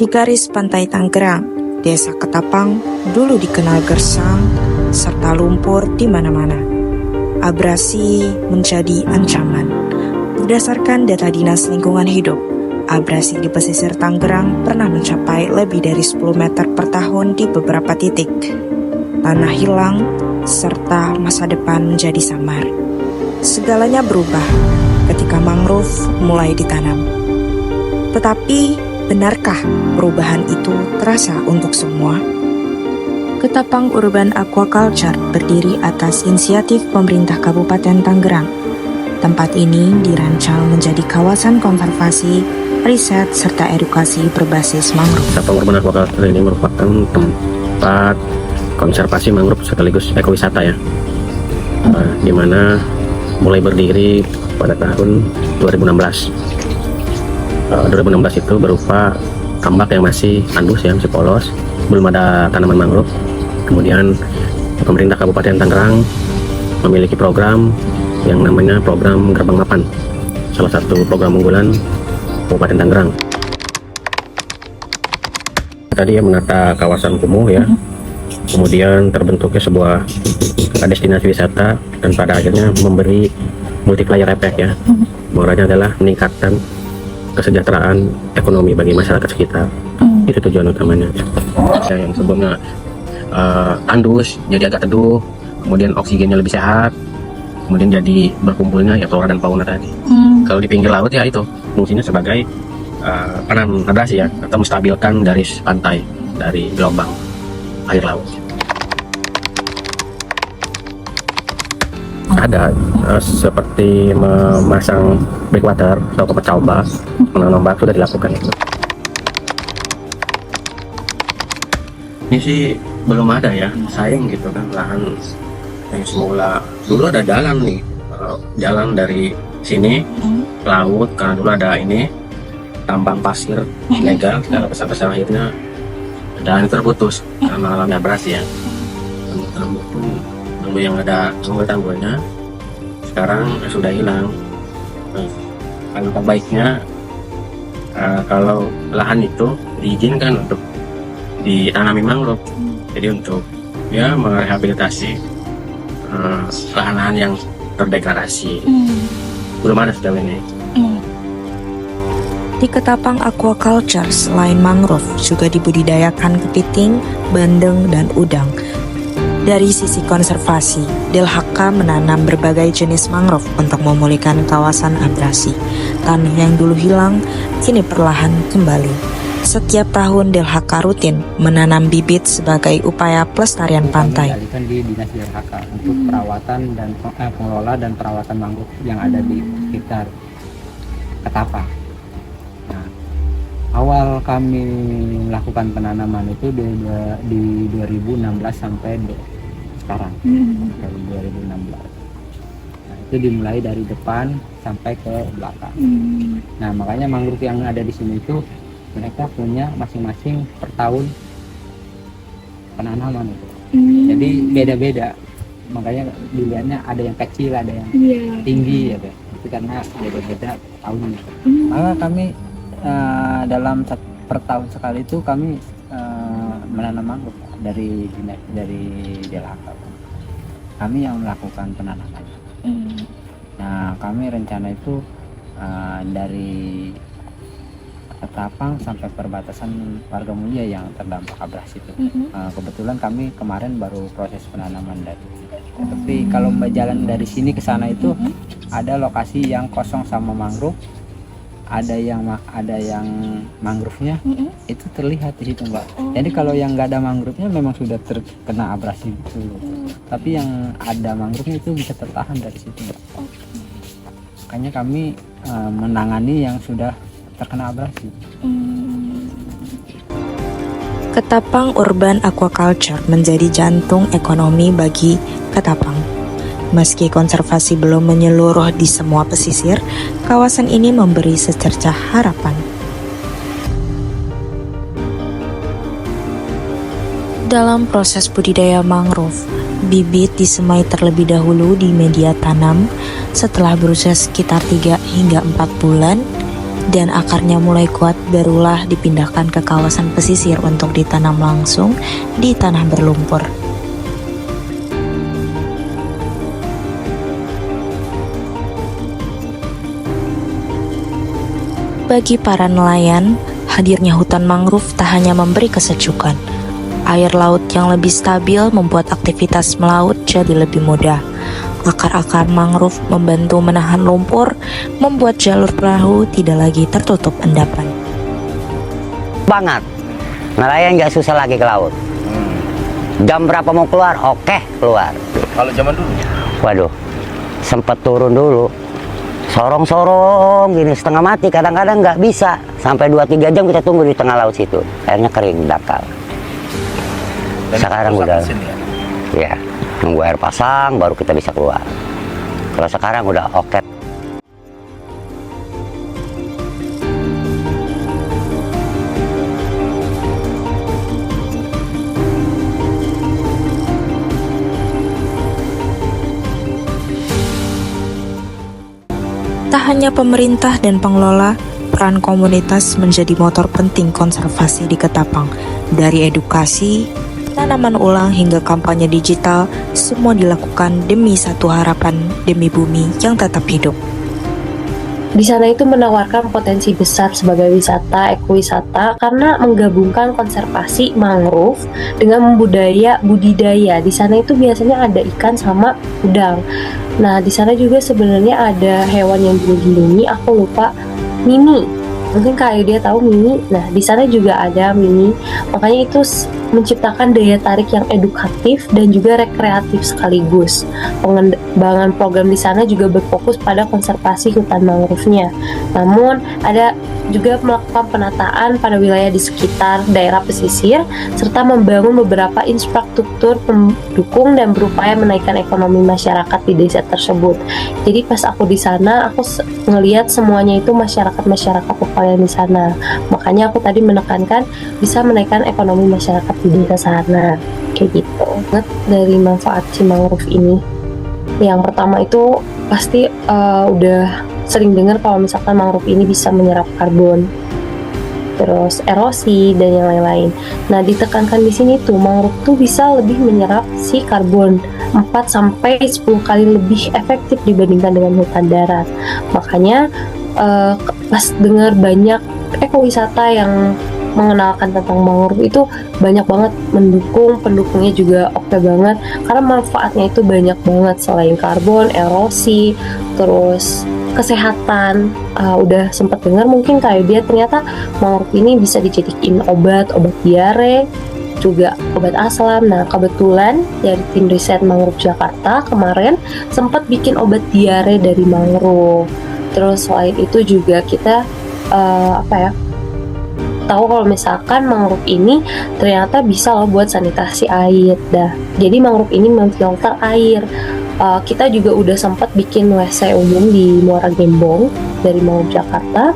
Di garis pantai Tangerang, Desa Ketapang dulu dikenal gersang serta lumpur di mana-mana. Abrasi menjadi ancaman. Berdasarkan data Dinas Lingkungan Hidup, abrasi di pesisir Tangerang pernah mencapai lebih dari 10 meter per tahun di beberapa titik. Tanah hilang, serta masa depan menjadi samar. Segalanya berubah ketika mangrove mulai ditanam. Tetapi, benarkah perubahan itu terasa untuk semua? Ketapang Urban Aquaculture berdiri atas inisiatif pemerintah Kabupaten Tangerang. Tempat ini dirancang menjadi kawasan konservasi, riset, serta edukasi berbasis mangrove. Ketapang Urban Aquaculture ini merupakan tempat konservasi mangrove sekaligus ekowisata ya, di mana mulai berdiri pada tahun 2016. 2016 itu berupa tambak yang masih tandus ya, masih polos, belum ada tanaman mangrove. Kemudian pemerintah Kabupaten Tangerang memiliki program yang namanya program Gerbang Mapan, salah satu program unggulan Kabupaten Tangerang. Tadi ya menata kawasan kumuh ya, kemudian terbentuknya sebuah destinasi wisata dan pada akhirnya memberi multiplier effect ya. Muaranya adalah meningkatkan kesejahteraan ekonomi bagi masyarakat sekitar. Itu tujuan utamanya. Yang sebelumnya tandus jadi agak teduh, kemudian oksigennya lebih sehat, kemudian jadi berkumpulnya ya flora dan fauna tadi. Kalau di pinggir laut ya itu fungsinya sebagai peran abrasi ya, atau menstabilkan garis pantai dari gelombang air laut. Ada seperti memasang breakwater atau pemecah ombak, menanam bak sudah dilakukan itu. Ini sih belum ada ya, sayang gitu kan, lahan yang semula dulu ada jalan nih, jalan dari sini ke laut, karena dulu ada ini tambang pasir ilegal, karena besar-besar akhirnya jalan terputus karena mengalami abrasi ya. Dulu yang ada tanggul-tanggulnya sekarang sudah hilang. Alangkah baiknya kalau lahan itu diizinkan untuk ditanami mangrove, jadi untuk ya merehabilitasi lahan-lahan yang terdegradasi. Belum ada sejauh ini. Di Ketapang Aquaculture, selain mangrove juga dibudidayakan kepiting, bandeng, dan udang. Dari sisi konservasi, DLHK menanam berbagai jenis mangrove untuk memulihkan kawasan abrasi. Tanah yang dulu hilang, kini perlahan kembali. Setiap tahun DLHK rutin menanam bibit sebagai upaya pelestarian pantai. Kami di Dinas DLHK untuk perawatan dan pengelola dan perawatan mangrove yang ada di sekitar Ketapang. Nah, awal kami melakukan penanaman itu di 2016 sampai sekarang, dari 2016. Nah, itu dimulai dari depan sampai ke belakang. Nah, makanya mangrove yang ada di sini itu mereka punya masing-masing per tahun penanaman itu. Jadi beda-beda. Makanya dilihatnya ada yang kecil, ada yang tinggi ya, itu karena beda-beda tahunnya. Maka kami per tahun sekali itu kami menanam mangrove dari DLHK. Kami yang melakukan penanaman. Nah, kami rencana itu dari Ketapang sampai perbatasan Warga Mulia yang terdampak abrasi itu. Kebetulan kami kemarin baru proses penanaman dari. Tapi kalau jalan dari sini ke sana itu ada lokasi yang kosong sama mangrove, ada yang mangrovenya itu terlihat di situ, Mbak. Jadi kalau yang nggak ada mangrovenya memang sudah terkena abrasi dulu. Tapi yang ada mangrovenya itu bisa tertahan dari situ, Mbak. Makanya kami menangani yang sudah terkena abrasi. Ketapang Urban Aquaculture menjadi jantung ekonomi bagi Ketapang. Meski konservasi belum menyeluruh di semua pesisir, kawasan ini memberi secercah harapan. Dalam proses budidaya mangrove, bibit disemai terlebih dahulu di media tanam. Setelah berusia sekitar 3 hingga 4 bulan, dan akarnya mulai kuat, barulah dipindahkan ke kawasan pesisir untuk ditanam langsung di tanah berlumpur. Bagi para nelayan, hadirnya hutan mangrove tak hanya memberi kesejukan. Air laut yang lebih stabil membuat aktivitas melaut jadi lebih mudah. Akar-akar mangrove membantu menahan lumpur, membuat jalur perahu tidak lagi tertutup endapan. Banget, nelayan nggak susah lagi ke laut. Jam berapa mau keluar? Oke, keluar. Kalau zaman dulu? Waduh, sempat turun dulu. Sorong-sorong gini, setengah mati, kadang-kadang nggak bisa. Sampai 2-3 jam kita tunggu di tengah laut situ. Airnya kering, dangkal. Sekarang udah, ya, nunggu air pasang baru kita bisa keluar. Kalau sekarang udah oke. Tak hanya pemerintah dan pengelola, peran komunitas menjadi motor penting konservasi di Ketapang. Dari edukasi, penanaman ulang hingga kampanye digital, semua dilakukan demi satu harapan demi bumi yang tetap hidup. Di sana itu menawarkan potensi besar sebagai wisata, ekowisata karena menggabungkan konservasi mangrove dengan budidaya. Di sana itu biasanya ada ikan sama udang. Nah, di sana juga sebenarnya ada hewan yang dilindungi, aku lupa, Mimi. Mungkin kayak dia tahu Mimi. Nah, di sana juga ada Mimi. Makanya itu menciptakan daya tarik yang edukatif dan juga rekreatif sekaligus. Pengembangan program di sana juga berfokus pada konservasi hutan mangrove-nya. Namun, ada juga melakukan penataan pada wilayah di sekitar daerah pesisir serta membangun beberapa infrastruktur pendukung dan berupaya menaikkan ekonomi masyarakat di desa tersebut. Jadi pas aku di sana, aku ngelihat semuanya itu masyarakat upaya di sana. Makanya aku tadi menekankan bisa menaikkan ekonomi masyarakat di desa sana, kayak gitu. Dari manfaat si mangrove ini, yang pertama itu pasti udah sering dengar kalau misalkan mangrove ini bisa menyerap karbon, terus erosi dan yang lain-lain. Nah, ditekankan di sini tuh mangrove tuh bisa lebih menyerap si karbon 4-10 kali lebih efektif dibandingkan dengan hutan darat. Makanya pas dengar banyak ekowisata yang mengenalkan tentang mangrove itu banyak banget pendukungnya juga oke banget karena manfaatnya itu banyak banget selain karbon, erosi, terus kesehatan. Udah sempat dengar mungkin kayak dia ternyata mangrove ini bisa dijadikan obat diare, juga obat asam. Nah, kebetulan dari tim riset mangrove Jakarta kemarin sempat bikin obat diare dari mangrove. Terus selain itu juga kita tahu kalau misalkan mangrove ini ternyata bisa loh buat sanitasi air. Jadi mangrove ini memfilter air. Kita juga udah sempat bikin WC umum di Muara Gembong dari mangrove Jakarta.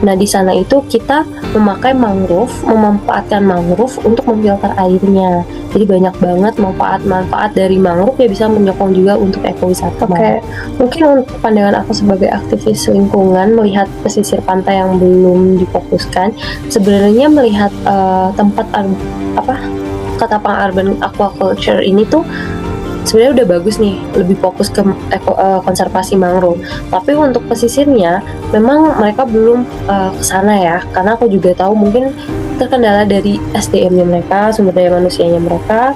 Nah, di sana itu kita memanfaatkan mangrove untuk memfilter airnya. Jadi banyak banget manfaat dari mangrove ya, bisa menyokong juga untuk ekowisata. Mungkin untuk pandangan aku sebagai aktivis lingkungan melihat pesisir pantai yang belum difokuskan, sebenarnya melihat tempat Ketapang Urban Aquaculture ini tuh sebenarnya udah bagus nih, lebih fokus ke konservasi mangrove. Tapi untuk pesisirnya memang mereka belum ke sana ya, karena aku juga tahu mungkin terkendala dari SDM-nya mereka, sumber daya manusianya mereka,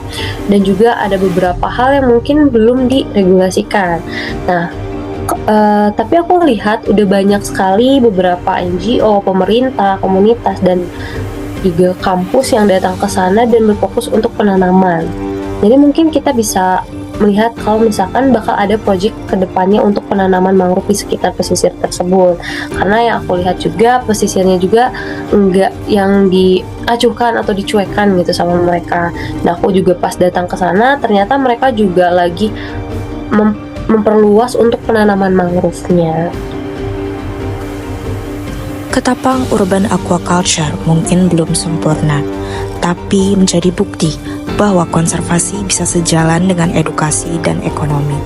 dan juga ada beberapa hal yang mungkin belum diregulasikan. Nah, tapi aku lihat udah banyak sekali beberapa NGO, pemerintah, komunitas, dan juga kampus yang datang ke sana dan berfokus untuk penanaman. Jadi mungkin kita bisa melihat kalau misalkan bakal ada proyek kedepannya untuk penanaman mangrove di sekitar pesisir tersebut. Karena yang aku lihat juga pesisirnya juga enggak yang diacuhkan atau dicuekan gitu sama mereka. Nah, aku juga pas datang ke sana ternyata mereka juga lagi memperluas untuk penanaman mangrove-nya. Ketapang Urban Aquaculture mungkin belum sempurna, tapi menjadi bukti bahwa konservasi bisa sejalan dengan edukasi dan ekonomi.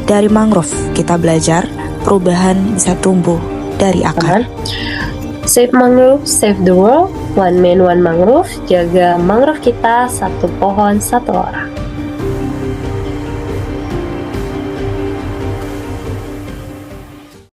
Dari mangrove, kita belajar perubahan bisa tumbuh dari akar. Save mangrove, save the world. One man, one mangrove. Jaga mangrove kita, satu pohon, satu orang.